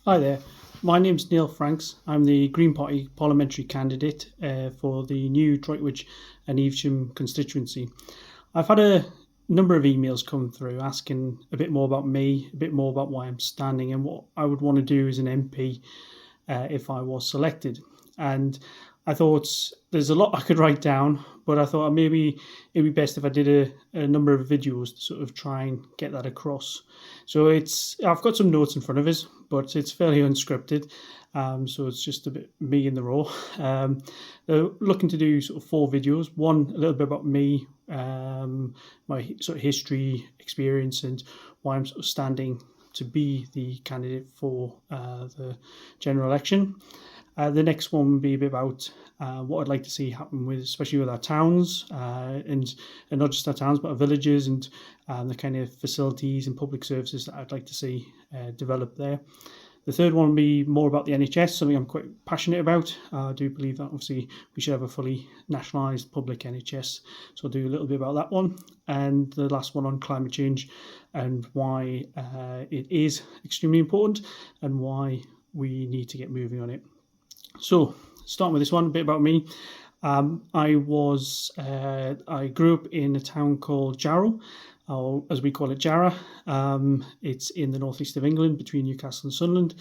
Hi there. My name's Neil Franks. I'm the Green Party parliamentary candidate for the new Droitwich and Evesham constituency. I've had a number of emails come through asking a bit more about me, a bit more about why I'm standing, and what I would want to do as an MP if I was selected. And I thought there's a lot I could write down, but I thought maybe it'd be best if I did a number of videos to sort of try and get that across. So I've got some notes in front of us, but it's fairly unscripted. So it's just a bit me in the raw. Looking to do sort of 4 videos. One, a little bit about me, my sort of history, experience, and why I'm sort of standing to be the candidate for the general election. The next one would be a bit about what I'd like to see happen with, especially with our towns, and not just our towns, but our villages, and the kind of facilities and public services that I'd like to see develop there. The third one will be more about the NHS, something I'm quite passionate about. I do believe that obviously we should have a fully nationalised public NHS, so I'll do a little bit about that one. And the last one on climate change and why it is extremely important and why we need to get moving on it. So, starting with this one, a bit about me. I grew up in a town called Jarrow, or as we call it, Jarrah. It's in the northeast of England, between Newcastle and Sunderland.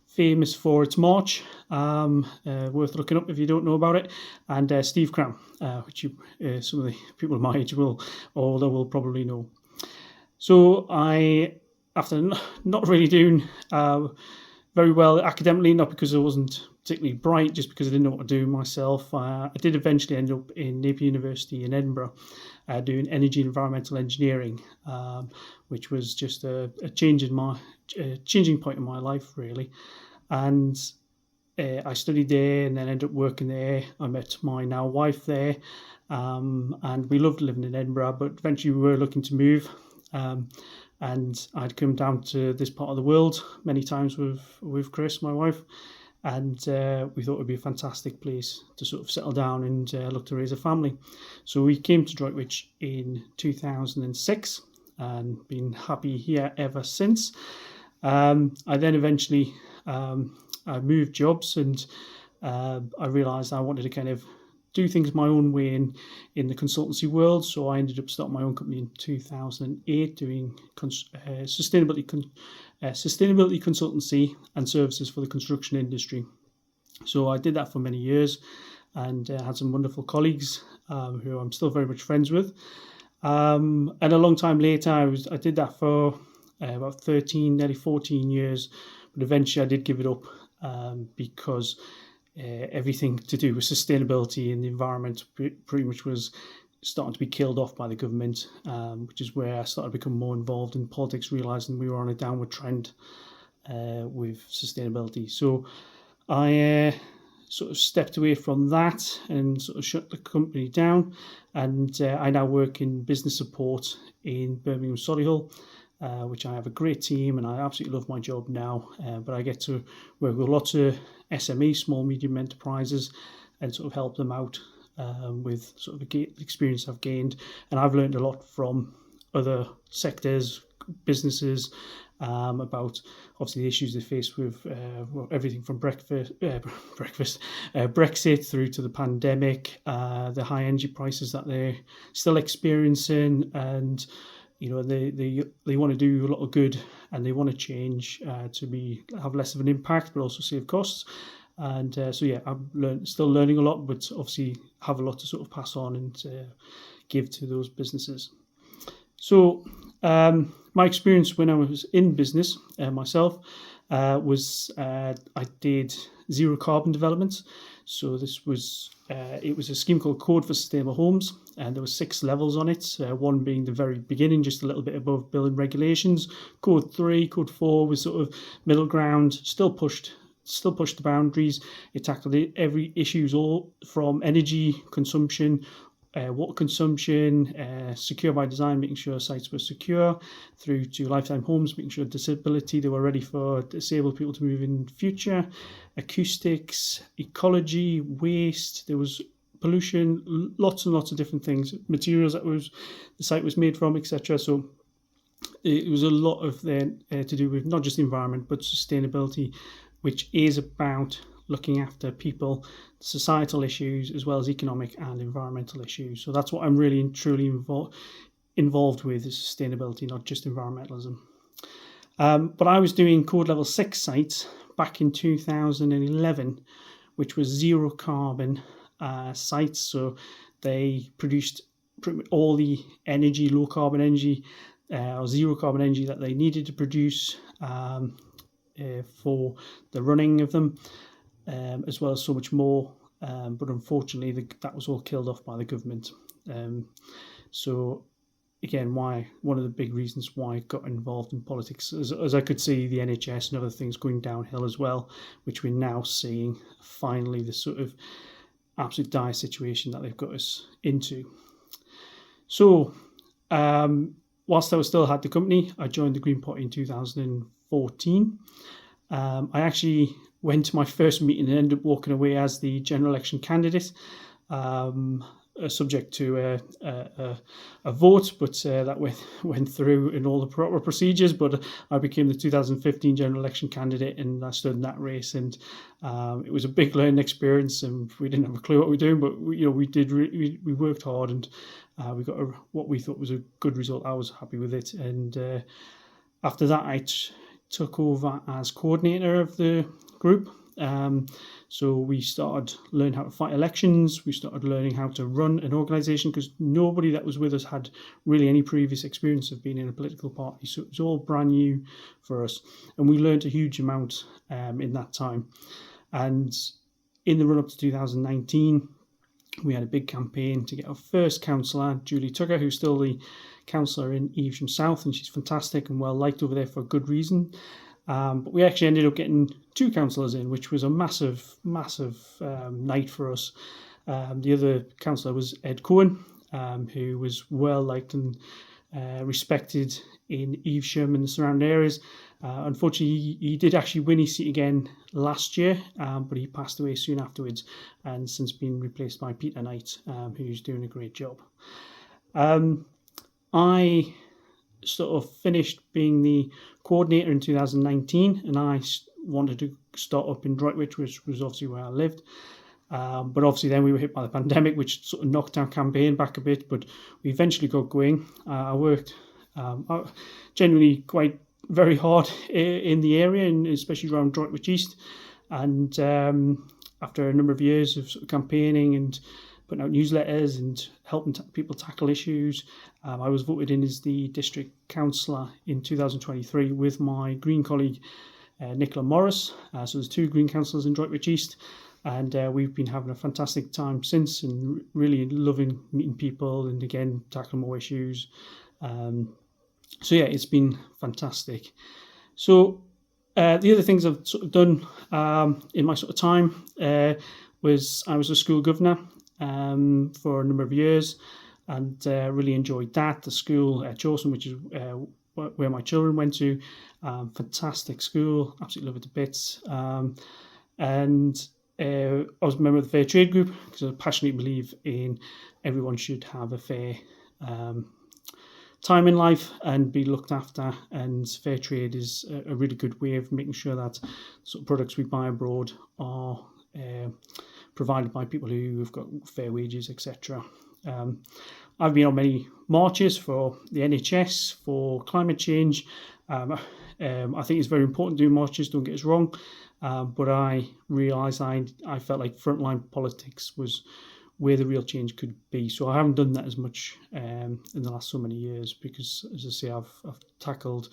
Famous for its march, worth looking up if you don't know about it, and Steve Cram, which some of the people of my age will probably know. So after not really doing very well academically, not because I wasn't particularly bright, just because I didn't know what to do myself. I did eventually end up in Napier University in Edinburgh doing energy and environmental engineering, which was just a changing point in my life, really. And I studied there and then ended up working there. I met my now wife there, and we loved living in Edinburgh, but eventually we were looking to move. And I'd come down to this part of the world many times with Chris, my wife, and we thought it would be a fantastic place to sort of settle down and look to raise a family. So we came to Droitwich in 2006 and been happy here ever since. I then eventually I moved jobs, and I realised I wanted to kind of do things my own way in the consultancy world. So I ended up starting my own company in 2008, doing sustainability consultancy and services for the construction industry. So I did that for many years, and had some wonderful colleagues who I'm still very much friends with. And a long time later, I did that for about 13, nearly 14 years, but eventually I did give it up because everything to do with sustainability and the environment pretty much was starting to be killed off by the government, which is where I started to become more involved in politics, realising we were on a downward trend with sustainability. So I sort of stepped away from that and sort of shut the company down, and I now work in business support in Birmingham Solihull, which I have a great team and I absolutely love my job now, but I get to work with lots of SME, small medium enterprises, and sort of help them out with sort of the experience I've gained. And I've learned a lot from other sectors, businesses, about obviously the issues they face with everything from Brexit through to the pandemic, the high energy prices that they're still experiencing, and they want to do a lot of good, and they want to change to have less of an impact, but also save costs. And so yeah, I'm still learning a lot, but obviously have a lot to sort of pass on and give to those businesses. So my experience when I was in business myself was I did zero carbon development. So this was it was a scheme called Code for Sustainable Homes, and there were 6 levels on it. One being the very beginning, just a little bit above building regulations. Code 3, Code 4 was sort of middle ground, still pushed the boundaries. It tackled every issues, all from energy consumption, water consumption, secure by design, making sure sites were secure, through to lifetime homes, making sure disability, they were ready for disabled people to move in the future, acoustics, ecology, waste, there was pollution, lots and lots of different things, materials that the site was made from, etc. So it was a lot of then to do with not just the environment but sustainability, which is about looking after people, societal issues, as well as economic and environmental issues. So that's what I'm really and truly involved with, is sustainability, not just environmentalism. But I was doing Code Level 6 sites back in 2011, which was zero carbon sites. So they produced pretty much all the energy, low carbon energy, or zero carbon energy that they needed to produce for the running of them, as well as so much more. But unfortunately, that was all killed off by the government. So again, one of the big reasons why I got involved in politics, as I could see the NHS and other things going downhill as well, which we're now seeing finally the sort of absolute dire situation that they've got us into. So whilst I was still had the company, I joined the Green Party in 2014. I actually went to my first meeting and ended up walking away as the general election candidate, subject to a vote, but that went through in all the proper procedures. But I became the 2015 general election candidate, and I stood in that race, and it was a big learning experience, and we didn't have a clue what we were doing, but we worked hard, and we got what we thought was a good result. I was happy with it, and after that I took over as coordinator of the group. So we started learning how to fight elections. We started learning how to run an organisation, because nobody that was with us had really any previous experience of being in a political party. So it was all brand new for us, and we learned a huge amount in that time. And in the run up to 2019, we had a big campaign to get our first councillor, Julie Tucker, who's still the councillor in Evesham South, and she's fantastic and well liked over there for a good reason. But we actually ended up getting 2 councillors in, which was a massive night for us. The other councillor was Ed Cohen, who was well liked and respected in Evesham and the surrounding areas. Unfortunately, he did actually win his seat again last year, but he passed away soon afterwards, and since been replaced by Peter Knight, who's doing a great job. I sort of finished being the coordinator in 2019, and I wanted to start up in Droitwich, which was obviously where I lived. But obviously then we were hit by the pandemic, which sort of knocked our campaign back a bit, but we eventually got going. I worked genuinely quite very hard in the area, and especially around Droitwich East. And after a number of years of sort of campaigning and putting out newsletters and helping people tackle issues, I was voted in as the district councillor in 2023 with my Green colleague Nicola Morris. So there's 2 Green councillors in Droitwich East, and we've been having a fantastic time since, and really loving meeting people and again tackling more issues. So yeah, it's been fantastic. So the other things I've sort of done in my sort of time was I was a school governor for a number of years, and really enjoyed that. The school at Chawson, which is where my children went to, fantastic school, absolutely love it to bits. And I was a member of the Fair Trade Group, because I passionately believe in everyone should have a fair time in life and be looked after, and fair trade is a really good way of making sure that sort of products we buy abroad are provided by people who have got fair wages, etc. I've been on many marches for the NHS, for climate change. I think it's very important to do marches, don't get us wrong, but I realised I felt like frontline politics was where the real change could be. So I haven't done that as much in the last so many years, because, as I say, I've tackled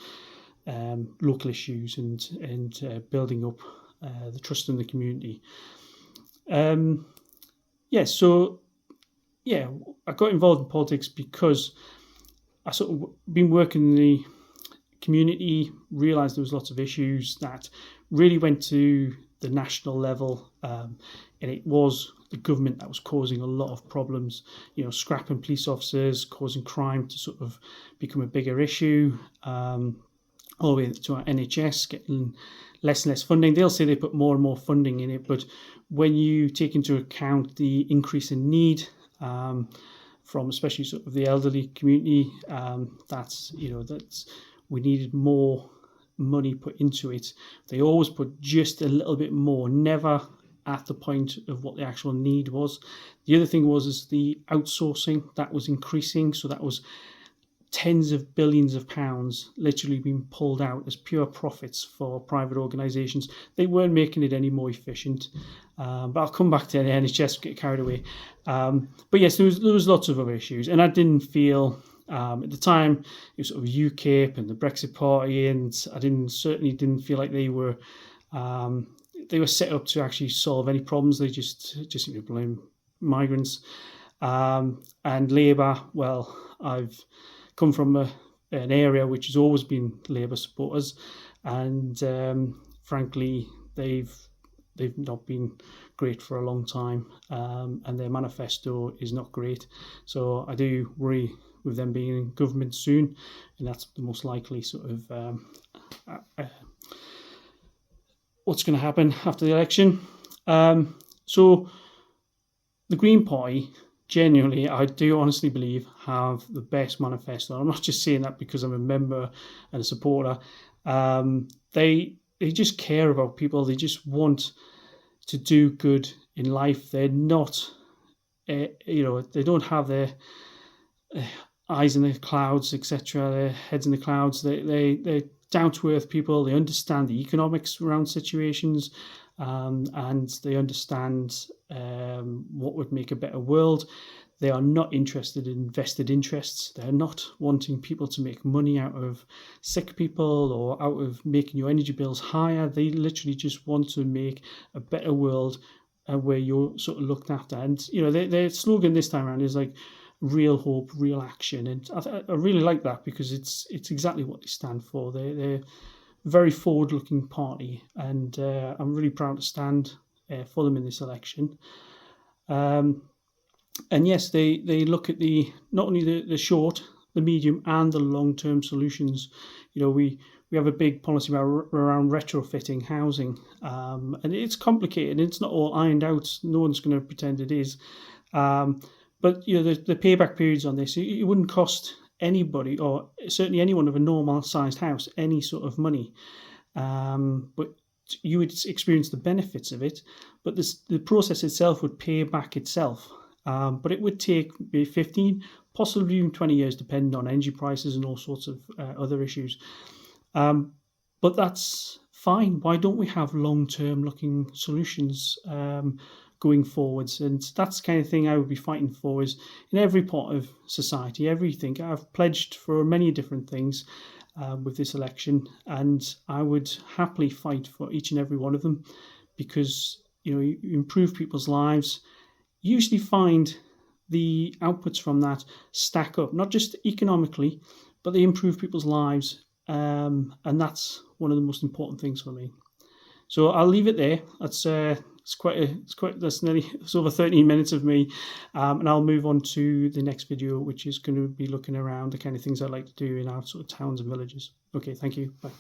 local issues and building up the trust in the community. I got involved in politics because I sort of been working in the community, realised there was lots of issues that really went to the national level, and it was the government that was causing a lot of problems, scrapping police officers, causing crime to sort of become a bigger issue, all the way to our NHS getting less and less funding. They'll say they put more and more funding in it, but when you take into account the increase in need, from especially sort of the elderly community, that's we needed more money put into it. They always put just a little bit more, never at the point of what the actual need was. The other thing is the outsourcing that was increasing, so that was tens of billions of pounds literally being pulled out as pure profits for private organisations. They weren't making it any more efficient. But I'll come back to the NHS, get carried away. But yes, there was lots of other issues, and I didn't feel at the time it was sort of UKIP and the Brexit Party, and I certainly didn't feel like they were set up to actually solve any problems. They just seem to blame migrants. And Labour, well, I've come from an area which has always been Labour supporters, and frankly, they've not been great for a long time, and their manifesto is not great. So I do worry with them being in government soon, and that's the most likely sort of what's going to happen after the election. So the Green Party, genuinely, I do honestly believe, have the best manifesto. I'm not just saying that because I'm a member and a supporter. They just care about people. They just want to do good in life. They're not, they don't have their eyes in the clouds, etc. Their heads in the clouds. They're down to earth people. They understand the economics around situations, and they understand what would make a better world. They are not interested in vested interests. They're not wanting people to make money out of sick people or out of making your energy bills higher. They literally just want to make a better world where you're sort of looked after. And their slogan this time around is like real hope, real action, and I really like that because it's exactly what they stand for. They're a very forward-looking party, and I'm really proud to stand for them in this election. And yes, they look at not only the short, the medium, and the long-term solutions. We have a big policy around retrofitting housing, and it's complicated. It's not all ironed out. No one's going to pretend it is. But the payback periods on this, it wouldn't cost anybody, or certainly anyone of a normal-sized house, any sort of money. But you would experience the benefits of it. But the process itself would pay back itself. But it would take maybe 15, possibly even 20 years, depending on energy prices and all sorts of other issues. But that's fine. Why don't we have long-term looking solutions going forwards? And that's the kind of thing I would be fighting for, is in every part of society, everything. I've pledged for many different things with this election, and I would happily fight for each and every one of them, because you improve people's lives. Usually find the outputs from that stack up, not just economically, but they improve people's lives, and that's one of the most important things for me. So I'll leave it there. That's over 13 minutes of me, and I'll move on to the next video, which is going to be looking around the kind of things I like to do in our sort of towns and villages. Okay, thank you. Bye.